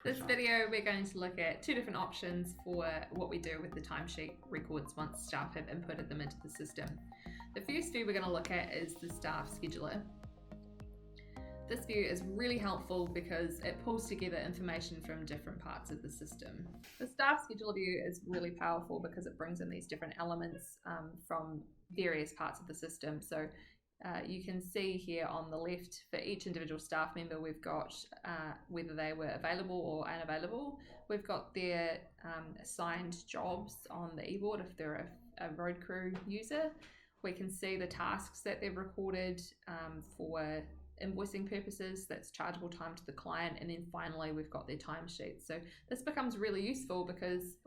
This video, we're going to look at two different options for what we do with the timesheet records once staff have inputted them into the system. The first view we're going to look at is the staff scheduler. This view is really helpful because it pulls together information from different parts of the system. The staff scheduler view is really powerful because it brings in these different elements from various parts of the system. So you can see here on the left for each individual staff member we've got whether they were available or unavailable. We've got their assigned jobs on the e-board if they're a road crew user. We can see the tasks that they've recorded for invoicing purposes, that's chargeable time to the client, and then finally we've got their timesheets. So this becomes really useful because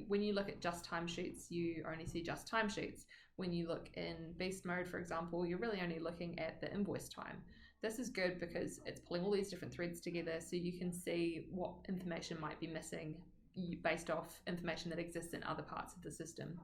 when you look at just timesheets, you only see just timesheets. When you look in beast mode, for example, you're really only looking at the invoice time. This is good because it's pulling all these different threads together so you can see what information might be missing based off information that exists in other parts of the system.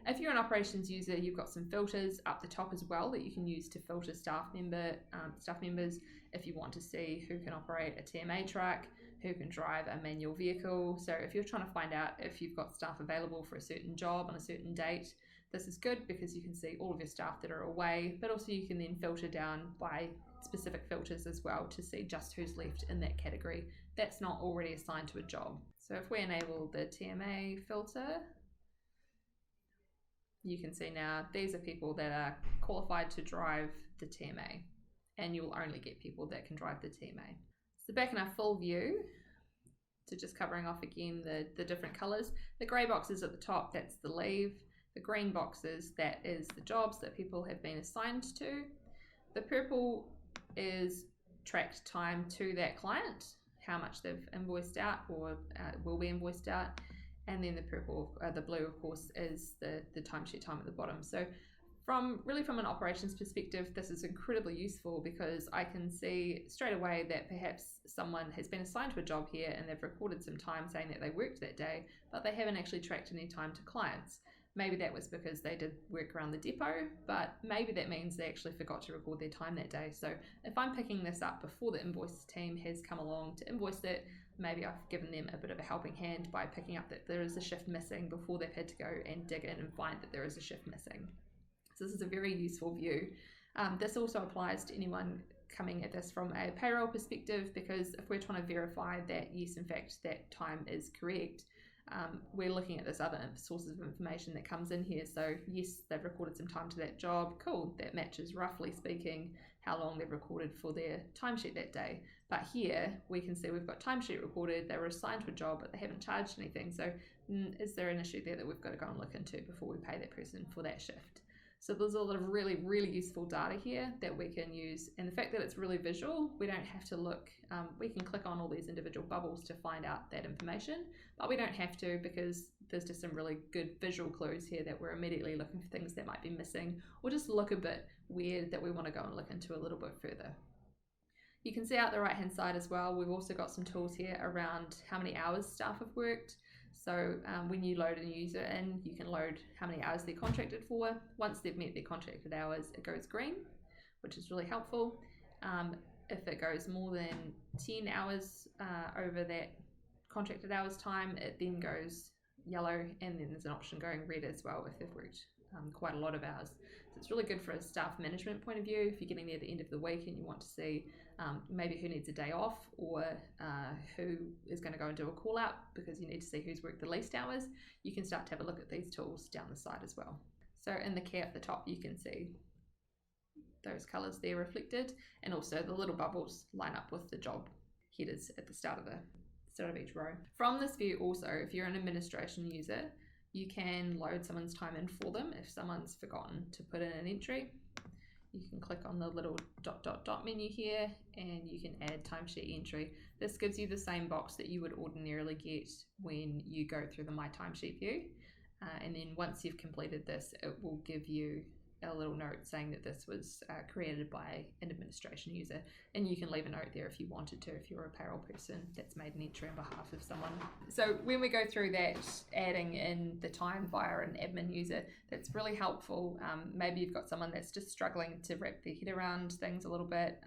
If you're an operations user, you've got some filters up the top as well that you can use to filter staff members if you want to see who can operate a TMA truck, who can drive a manual vehicle. So if you're trying to find out if you've got staff available for a certain job on a certain date, this is good because you can see all of your staff that are away, but also you can then filter down by specific filters as well to see just who's left in that category that's not already assigned to a job. So if we enable the TMA filter, you can see now these are people that are qualified to drive the TMA, and you'll only get people that can drive the TMA. So back in our full view, so just covering off again the different colors, the gray boxes at the top, that's the leave. The green boxes, that is the jobs that people have been assigned to. The purple is tracked time to that client, how much they've invoiced out or will be invoiced out. And then the blue, of course, is the timesheet time at the bottom. So from an operations perspective, this is incredibly useful because I can see straight away that perhaps someone has been assigned to a job here and they've recorded some time saying that they worked that day, but they haven't actually tracked any time to clients. Maybe that was because they did work around the depot, but maybe that means they actually forgot to record their time that day. So if I'm picking this up before the invoice team has come along to invoice it, maybe I've given them a bit of a helping hand by picking up that there is a shift missing before they've had to go and dig in and find that there is a shift missing. So this is a very useful view. This also applies to anyone coming at this from a payroll perspective, because if we're trying to verify that yes, in fact, that time is correct, we're looking at this other sources of information that comes in here. So yes, they've recorded some time to that job. Cool, that matches roughly speaking how long they've recorded for their timesheet that day. But here we can see we've got timesheet recorded, they were assigned to a job, but they haven't charged anything. So is there an issue there that we've got to go and look into before we pay that person for that shift? So there's a lot of really, really useful data here that we can use. And the fact that it's really visual, we don't have to look, we can click on all these individual bubbles to find out that information, but we don't have to because there's just some really good visual clues here that we're immediately looking for things that might be missing or just look a bit weird that we want to go and look into a little bit further. You can see out the right hand side as well, we've also got some tools here around how many hours staff have worked. So when you load a user in, you can load how many hours they're contracted for. Once they've met their contracted hours, it goes green, which is really helpful. If it goes more than 10 hours over that contracted hours time, it then goes yellow, and then there's an option going red as well if they've worked quite a lot of hours. So it's really good for a staff management point of view. If you're getting near the end of the week and you want to see maybe who needs a day off or who is going to go and do a call out because you need to see who's worked the least hours, you can start to have a look at these tools down the side as well. So in the key at the top, you can see those colors there reflected, and also the little bubbles line up with the job headers at the start of each row. From this view also, if you're an administration user, you can load someone's time in for them if someone's forgotten to put in an entry. You can click on the little ... menu here and you can add timesheet entry. This gives you the same box that you would ordinarily get when you go through the My Timesheet view. And then once you've completed this, it will give you a little note saying that this was created by an administration user, and you can leave a note there if you wanted to, if you're a payroll person that's made an entry on behalf of someone. So when we go through that, adding in the time via an admin user, that's really helpful. Maybe you've got someone that's just struggling to wrap their head around things a little bit,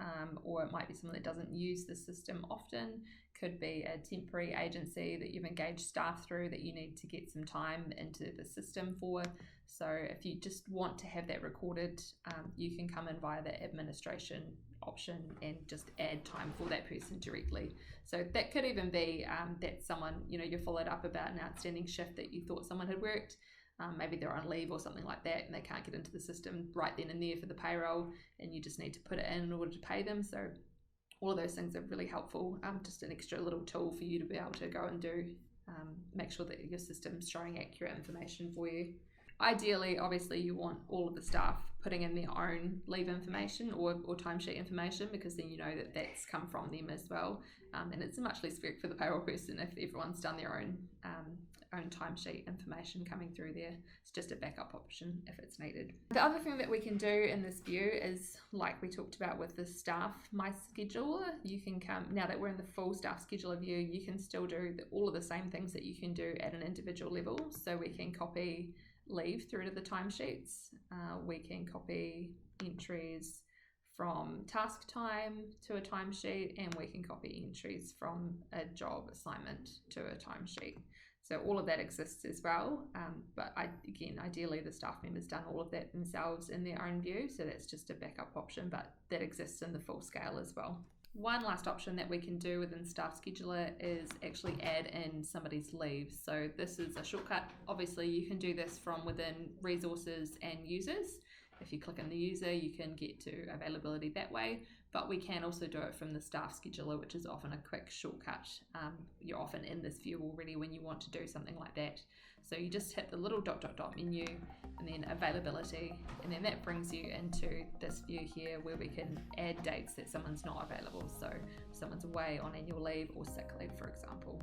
or it might be someone that doesn't use the system often, could be a temporary agency that you've engaged staff through that you need to get some time into the system for. So if you just want to have that recorded, you can come in via the administration option and just add time for that person directly. So that could even be that someone, you followed up about an outstanding shift that you thought someone had worked. Maybe they're on leave or something like that and they can't get into the system right then and there for the payroll, and you just need to put it in order to pay them. So all of those things are really helpful. Just an extra little tool for you to be able to go and do, make sure that your system's showing accurate information for you. Ideally, obviously, you want all of the staff putting in their own leave information or timesheet information, because then you know that that's come from them as well. And it's much less work for the payroll person if everyone's done their own timesheet information coming through there. It's just a backup option if it's needed. The other thing that we can do in this view is, like we talked about with the staff My Scheduler, you can come, now that we're in the full staff scheduler view, you can still do all of the same things that you can do at an individual level. So we can copy leave through to the timesheets. We can copy entries from task time to a timesheet, and we can copy entries from a job assignment to a timesheet. So all of that exists as well, but again, ideally the staff member's done all of that themselves in their own view, so that's just a backup option, but that exists in the full scale as well. One last option that we can do within Staff Scheduler is actually add in somebody's leave. So this is a shortcut. Obviously, you can do this from within resources and users. If you click on the user, you can get to availability that way, but we can also do it from the Staff Scheduler, which is often a quick shortcut. You're often in this view already when you want to do something like that. So you just hit the little ... menu and then availability, and then that brings you into this view here where we can add dates that someone's not available. So if someone's away on annual leave or sick leave, for example.